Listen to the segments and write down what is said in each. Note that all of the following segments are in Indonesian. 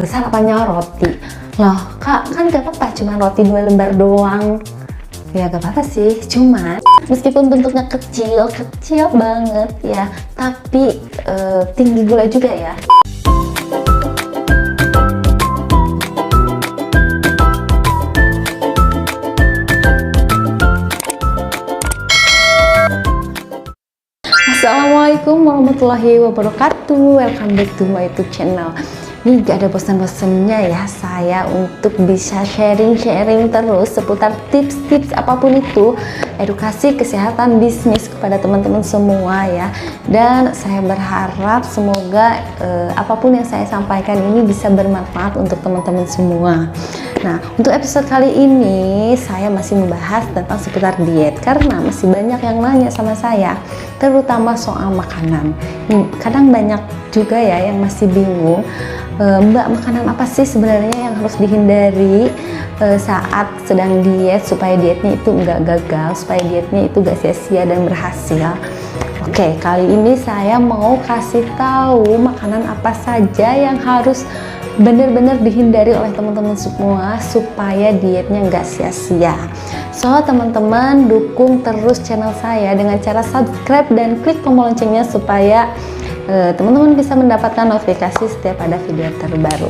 Sarapannya roti. Loh kak, kan gak apa-apa, cuma roti 2 lembar doang. Ya gak apa-apa sih, cuman meskipun bentuknya kecil banget ya, tapi tinggi gula juga ya. Assalamualaikum warahmatullahi wabarakatuh. Welcome back to my YouTube channel. Ini gak ada bosan-bosannya ya saya untuk bisa sharing terus seputar tips-tips apapun itu, edukasi, kesehatan, bisnis kepada teman-teman semua ya. Dan saya berharap semoga apapun yang saya sampaikan ini bisa bermanfaat untuk teman-teman semua. Nah, untuk episode kali ini saya masih membahas tentang seputar diet karena masih banyak yang nanya sama saya, terutama soal makanan. Kadang banyak juga ya yang masih bingung, Mbak, makanan apa sih sebenarnya yang harus dihindari saat sedang diet supaya dietnya itu nggak gagal, supaya dietnya itu nggak sia-sia dan berhasil. Oke, kali ini saya mau kasih tahu makanan apa saja yang harus benar-benar dihindari oleh teman-teman semua supaya dietnya nggak sia-sia. So, teman-teman dukung terus channel saya dengan cara subscribe dan klik tombol loncengnya supaya teman-teman bisa mendapatkan notifikasi setiap ada video terbaru.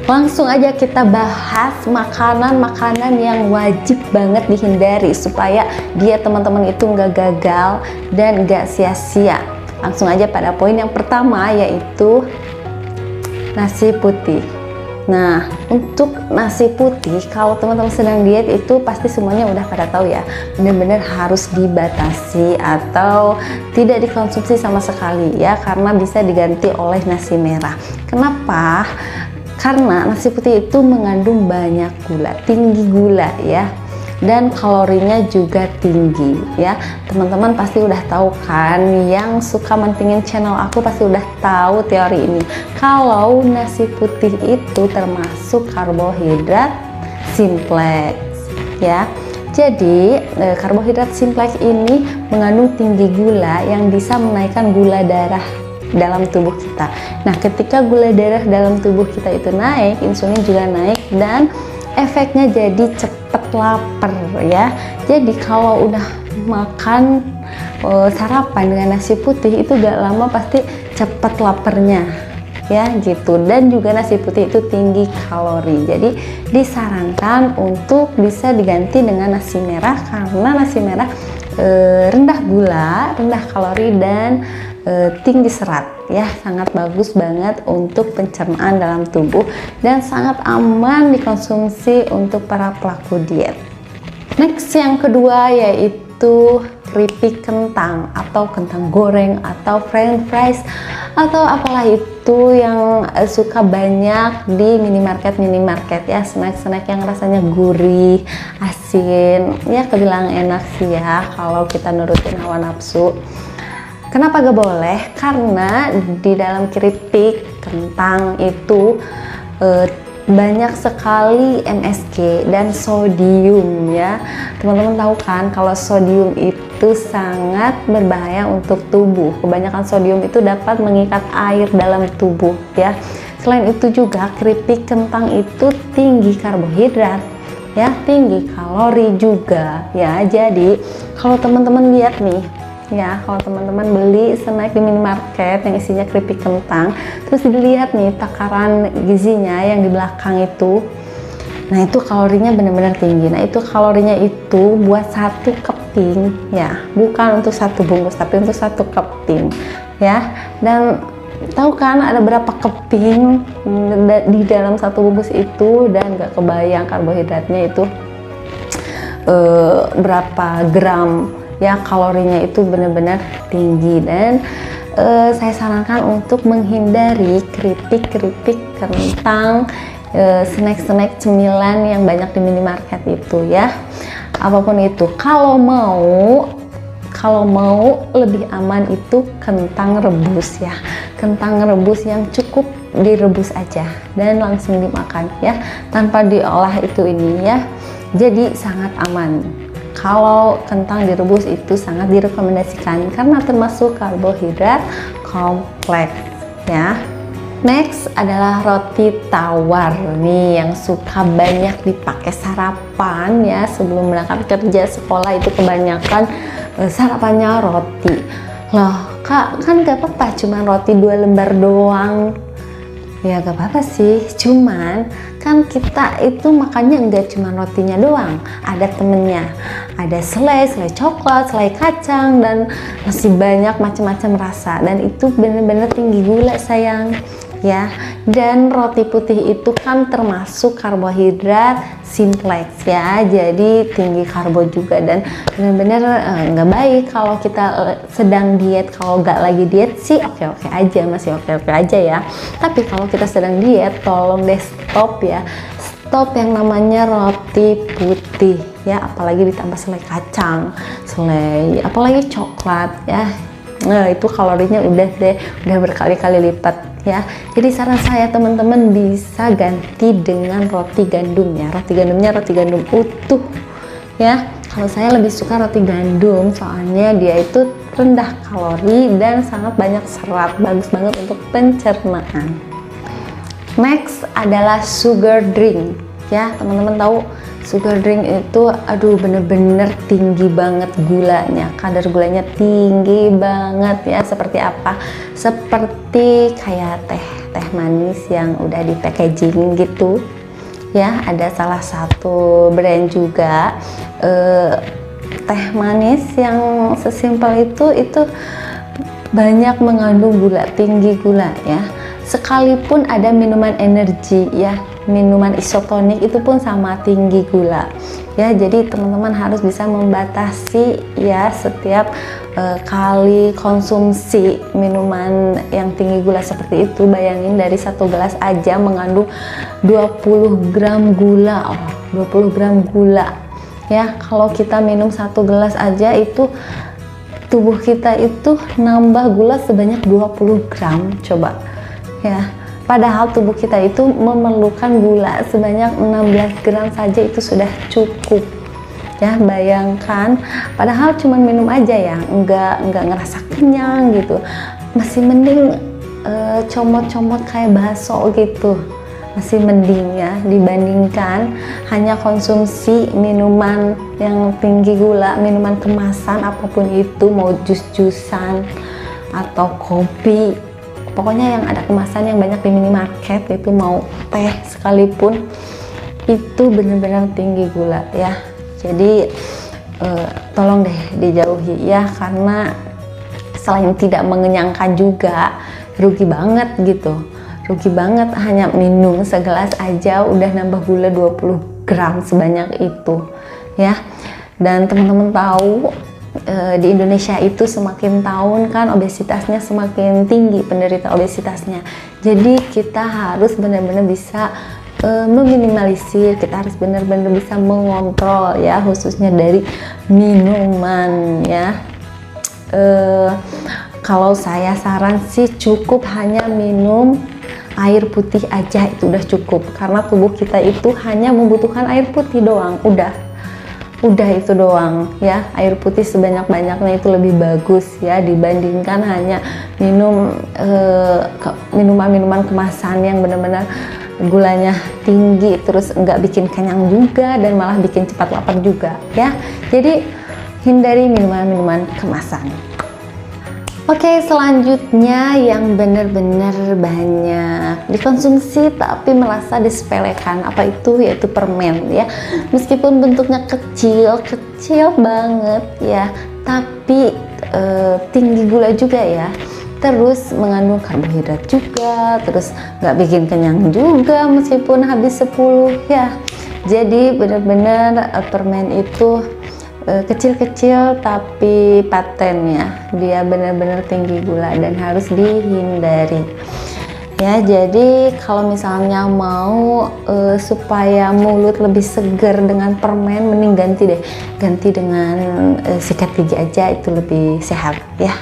Langsung aja kita bahas makanan-makanan yang wajib banget dihindari supaya diet teman-teman itu nggak gagal dan nggak sia-sia. Langsung aja pada poin yang pertama, yaitu nasi putih. Nah, untuk nasi putih, kalau teman-teman sedang diet itu pasti semuanya udah pada tahu ya, benar-benar harus dibatasi atau tidak dikonsumsi sama sekali ya, karena bisa diganti oleh nasi merah. Kenapa? Karena nasi putih itu mengandung banyak gula, tinggi gula ya, dan kalorinya juga tinggi ya. Teman-teman pasti udah tahu kan, yang suka mentingin channel aku pasti udah tahu teori ini, kalau nasi putih itu termasuk karbohidrat simplex ya. Jadi karbohidrat simplex ini mengandung tinggi gula yang bisa menaikkan gula darah dalam tubuh kita. Nah, ketika gula darah dalam tubuh kita itu naik, insulin juga naik dan efeknya jadi cepet lapar ya. Jadi kalau udah makan sarapan dengan nasi putih itu gak lama pasti cepet laparnya ya gitu. Dan juga nasi putih itu tinggi kalori, jadi disarankan untuk bisa diganti dengan nasi merah karena nasi merah rendah gula, rendah kalori dan tinggi serat ya, sangat bagus banget untuk pencernaan dalam tubuh dan sangat aman dikonsumsi untuk para pelaku diet. Next, yang kedua yaitu keripik kentang atau kentang goreng atau french fries atau apalah itu yang suka banyak di minimarket ya, snack yang rasanya gurih, asin ya, kebilang enak sih ya kalau kita nurutin hawa nafsu. Kenapa gak boleh? Karena di dalam keripik kentang itu banyak sekali MSG dan sodium ya. Teman-teman tahu kan kalau sodium itu sangat berbahaya untuk tubuh. Kebanyakan sodium itu dapat mengikat air dalam tubuh ya. Selain itu juga keripik kentang itu tinggi karbohidrat ya, tinggi kalori juga ya. Jadi kalau teman-teman lihat nih ya, kalau teman-teman beli snack di minimarket yang isinya keripik kentang, terus dilihat nih takaran gizinya yang di belakang itu, nah itu kalorinya benar-benar tinggi. Nah itu kalorinya itu buat satu keping ya, bukan untuk satu bungkus tapi untuk satu keping ya. Dan tahu kan ada berapa keping di dalam satu bungkus itu, dan gak kebayang karbohidratnya itu berapa gram ya, kalorinya itu benar-benar tinggi. Dan saya sarankan untuk menghindari keripik kentang, snack cemilan yang banyak di minimarket itu ya. Apapun itu, kalau mau lebih aman itu kentang rebus ya, kentang rebus yang cukup direbus aja dan langsung dimakan ya, tanpa diolah itu ini ya. Jadi sangat aman. Kalau kentang direbus itu sangat direkomendasikan karena termasuk karbohidrat kompleks ya. Next adalah roti tawar nih, yang suka banyak dipakai sarapan ya sebelum berangkat kerja sekolah. Itu kebanyakan sarapannya roti. Loh kak, kan gak apa-apa cuman roti 2 lembar doang. Ya gak apa-apa sih, cuman kan kita itu makannya nggak cuma rotinya doang, ada temennya, ada selai coklat, selai kacang, dan masih banyak macam-macam rasa, dan itu bener-bener tinggi gula sayang ya. Dan roti putih itu kan termasuk karbohidrat simplex ya, jadi tinggi karbo juga, dan bener-bener nggak baik kalau kita sedang diet. Kalau nggak lagi diet sih oke-oke aja, masih oke-oke aja ya, tapi kalau kita sedang diet tolong deh stop ya, stop yang namanya roti putih ya, apalagi ditambah selai kacang, selai apalagi coklat ya. Nah itu kalorinya udah berkali-kali lipat ya. Jadi saran saya teman-teman bisa ganti dengan roti gandum ya, roti gandumnya roti gandum utuh ya. Kalau saya lebih suka roti gandum, soalnya dia itu rendah kalori dan sangat banyak serat, bagus banget untuk pencernaan. Next adalah sugar drink ya, teman-teman tahu sugar drink itu aduh bener-bener tinggi banget gulanya, kadar gulanya tinggi banget ya. Seperti apa? Seperti kayak teh manis yang udah di packaging gitu ya. Ada salah satu brand juga teh manis yang sesimpel itu banyak mengandung gula, tinggi gula ya. Sekalipun ada minuman energi ya, minuman isotonik itu pun sama tinggi gula ya. Jadi teman-teman harus bisa membatasi ya setiap kali konsumsi minuman yang tinggi gula seperti itu. Bayangin dari 1 gelas aja mengandung 20 gram gula, 20 gram gula ya. Kalau kita minum 1 gelas aja itu tubuh kita itu nambah gula sebanyak 20 gram coba ya, padahal tubuh kita itu memerlukan gula sebanyak 16 gram saja itu sudah cukup ya. Bayangkan, padahal cuma minum aja ya, nggak ngerasa kenyang gitu, masih mending comot-comot kayak bakso gitu, masih mending ya, dibandingkan hanya konsumsi minuman yang tinggi gula, minuman kemasan apapun itu, mau jus-jusan atau kopi, pokoknya yang ada kemasan yang banyak di minimarket itu, mau teh sekalipun itu benar-benar tinggi gula ya. Jadi tolong deh dijauhi ya, karena selain tidak mengenyangkan juga rugi banget gitu, rugi banget. Hanya minum segelas aja udah nambah gula 20 gram sebanyak itu ya. Dan teman-teman tahu di Indonesia itu semakin tahun kan obesitasnya semakin tinggi, penderita obesitasnya. Jadi kita harus benar-benar bisa meminimalisir, kita harus benar-benar bisa mengontrol ya, khususnya dari minuman ya. Kalau saya saran sih cukup hanya minum air putih aja, itu udah cukup, karena tubuh kita itu hanya membutuhkan air putih doang, udah itu doang ya. Air putih sebanyak-banyaknya itu lebih bagus ya, dibandingkan hanya minum minuman-minuman kemasan yang benar-benar gulanya tinggi, terus nggak bikin kenyang juga dan malah bikin cepat lapar juga ya. Jadi hindari minuman-minuman kemasan. Oke, selanjutnya yang benar-benar banyak dikonsumsi tapi merasa disepelekan, apa itu? Yaitu permen ya. Meskipun bentuknya kecil banget ya, tapi tinggi gula juga ya. Terus mengandung karbohidrat juga, terus nggak bikin kenyang juga meskipun habis 10 ya. Jadi benar-benar permen itu kecil-kecil tapi paten ya, dia benar-benar tinggi gula dan harus dihindari ya. Jadi kalau misalnya mau supaya mulut lebih segar dengan permen, mending ganti dengan sikat gigi aja, itu lebih sehat ya.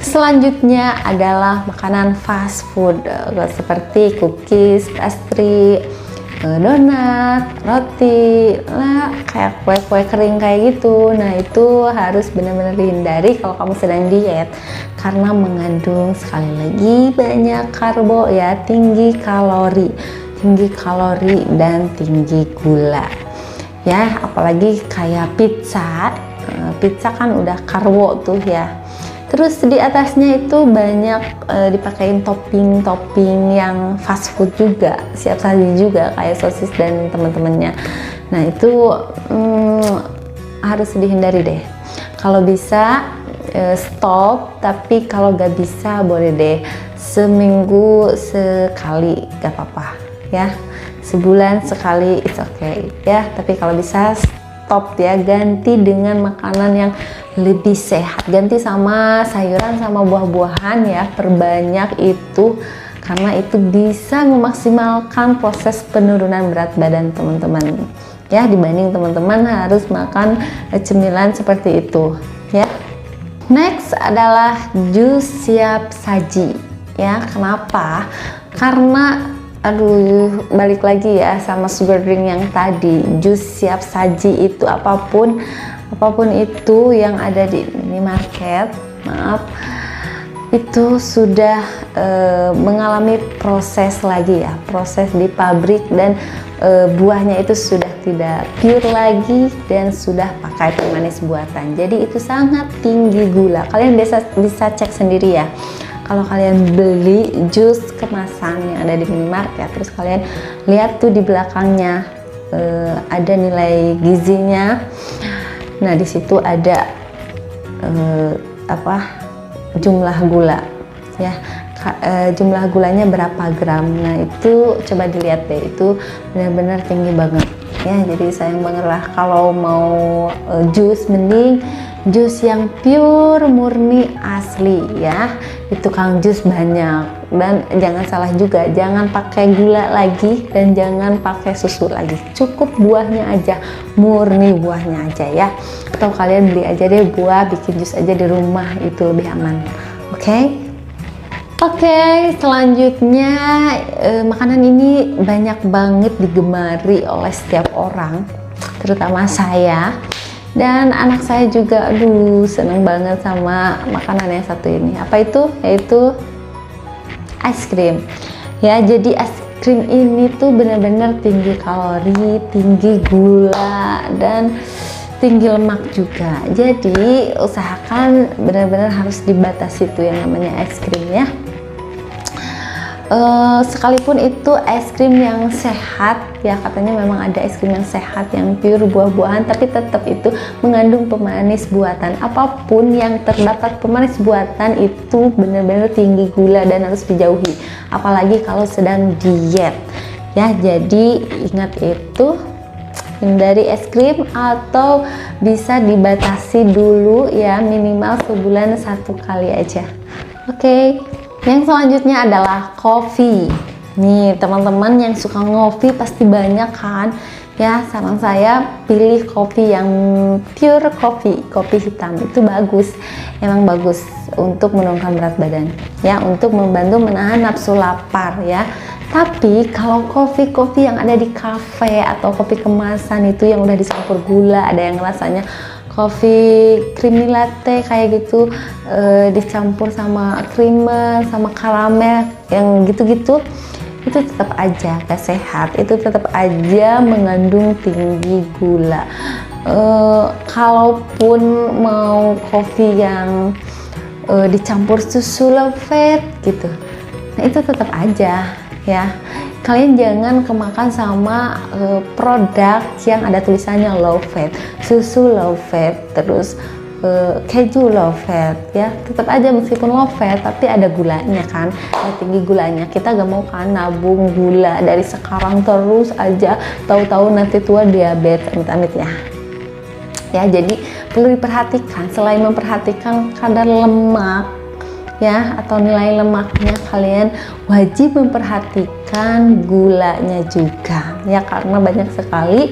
Selanjutnya adalah makanan fast food seperti cookies, pastry, donat, roti, nah kayak kue-kue kering kayak gitu. Nah itu harus benar-benar dihindari kalau kamu sedang diet, karena mengandung sekali lagi banyak karbo ya, tinggi kalori dan tinggi gula ya. Apalagi kayak pizza kan udah karbo tuh ya. Terus di atasnya itu banyak dipakein topping yang fast food juga, siap saji juga kayak sosis dan teman-temannya. Nah itu harus dihindari deh. Kalau bisa stop, tapi kalau gak bisa boleh deh seminggu sekali gak apa-apa ya, sebulan sekali it's okay ya. Tapi kalau bisa stop ya, ganti dengan makanan yang lebih sehat, ganti sama sayuran sama buah-buahan ya, perbanyak itu karena itu bisa memaksimalkan proses penurunan berat badan teman-teman ya, dibanding teman-teman harus makan cemilan seperti itu ya. Next adalah jus siap saji ya. Kenapa? Karena balik lagi ya sama sugar drink yang tadi, jus siap saji itu apapun itu yang ada di minimarket, itu sudah mengalami proses lagi ya, proses di pabrik, dan buahnya itu sudah tidak pure lagi dan sudah pakai pemanis buatan. Jadi itu sangat tinggi gula. Kalian bisa cek sendiri ya. Kalau kalian beli jus kemasan yang ada di minimarket, terus kalian lihat tuh di belakangnya ada nilai gizinya. Nah di situ ada jumlah gula ya, jumlah gulanya berapa gram. Nah itu coba dilihat deh, itu benar-benar tinggi banget ya. Jadi sayang banget lah kalau mau jus, mending jus yang pure murni asli ya, di tukang jus banyak. Dan jangan salah juga, jangan pakai gula lagi dan jangan pakai susu lagi, cukup buahnya aja, murni buahnya aja ya. Atau kalian beli aja deh buah, bikin jus aja di rumah, itu lebih aman. Oke, selanjutnya makanan ini banyak banget digemari oleh setiap orang, terutama saya. Dan anak saya juga, seneng banget sama makanan yang satu ini. Apa itu? Yaitu es krim. Ya, jadi es krim ini tuh benar-benar tinggi kalori, tinggi gula, dan tinggi lemak juga. Jadi usahakan benar-benar harus dibatasi tuh yang namanya es krim ya. Sekalipun itu es krim yang sehat ya, katanya memang ada es krim yang sehat yang pure buah-buahan, tapi tetap itu mengandung pemanis buatan. Apapun yang terdapat pemanis buatan itu benar-benar tinggi gula dan harus dijauhi, apalagi kalau sedang diet ya. Jadi ingat itu, hindari es krim atau bisa dibatasi dulu ya, minimal sebulan satu kali aja. Yang selanjutnya adalah kopi. Nih teman-teman yang suka ngopi pasti banyak kan ya. Saran saya pilih kopi yang pure kopi hitam, itu bagus, emang bagus untuk menurunkan berat badan ya, untuk membantu menahan nafsu lapar ya. Tapi kalau kopi yang ada di kafe atau kopi kemasan itu yang udah dicampur gula, ada yang rasanya kopi creamy latte kayak gitu, dicampur sama creamer sama karamel yang gitu-gitu, itu tetap aja gak sehat, itu tetap aja mengandung tinggi gula. Kalaupun mau kopi yang dicampur susu low fat gitu, nah itu tetap aja ya. Kalian jangan kemakan sama produk yang ada tulisannya low fat, susu low fat, terus keju low fat ya. Tetap aja meskipun low fat tapi ada gulanya kan, ada tinggi gulanya. Kita gak mau kan nabung gula dari sekarang terus aja, tahu-tahu nanti tua diabetes, amit-amit ya. Jadi perlu diperhatikan, selain memperhatikan kadar lemak ya atau nilai lemaknya, kalian wajib memperhatikan gulanya juga ya, karena banyak sekali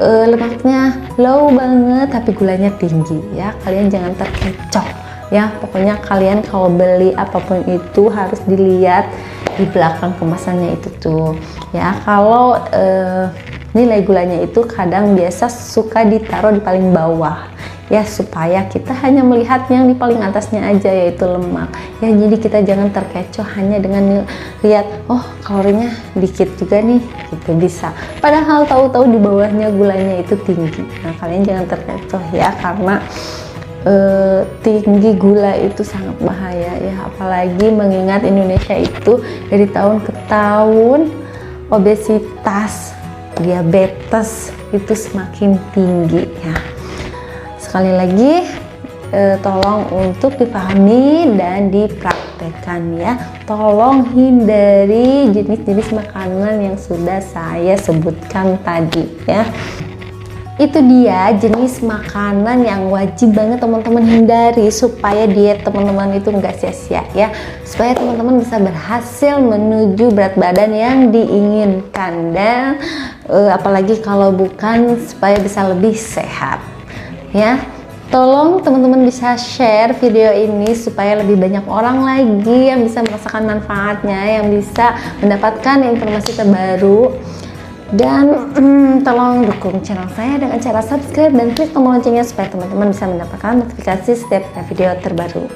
lemaknya low banget tapi gulanya tinggi ya. Kalian jangan terkecoh ya, pokoknya kalian kalau beli apapun itu harus dilihat di belakang kemasannya itu tuh ya. Kalau nilai gulanya itu kadang biasa suka ditaruh di paling bawah ya, supaya kita hanya melihat yang di paling atasnya aja, yaitu lemak ya. Jadi kita jangan terkecoh hanya dengan lihat, oh kalorinya dikit juga nih, gitu bisa, padahal tahu-tahu di bawahnya gulanya itu tinggi. Nah, kalian jangan terkecoh ya, karena tinggi gula itu sangat bahaya ya, apalagi mengingat Indonesia itu dari tahun ke tahun obesitas, diabetes itu semakin tinggi ya. Sekali lagi tolong untuk dipahami dan dipraktekkan ya. Tolong hindari jenis-jenis makanan yang sudah saya sebutkan tadi ya. Itu dia jenis makanan yang wajib banget teman-teman hindari supaya diet teman-teman itu nggak sia-sia ya, supaya teman-teman bisa berhasil menuju berat badan yang diinginkan, dan apalagi kalau bukan supaya bisa lebih sehat ya. Tolong teman-teman bisa share video ini supaya lebih banyak orang lagi yang bisa merasakan manfaatnya, yang bisa mendapatkan informasi terbaru. Dan tolong dukung channel saya dengan cara subscribe dan klik tombol loncengnya supaya teman-teman bisa mendapatkan notifikasi setiap video terbaru.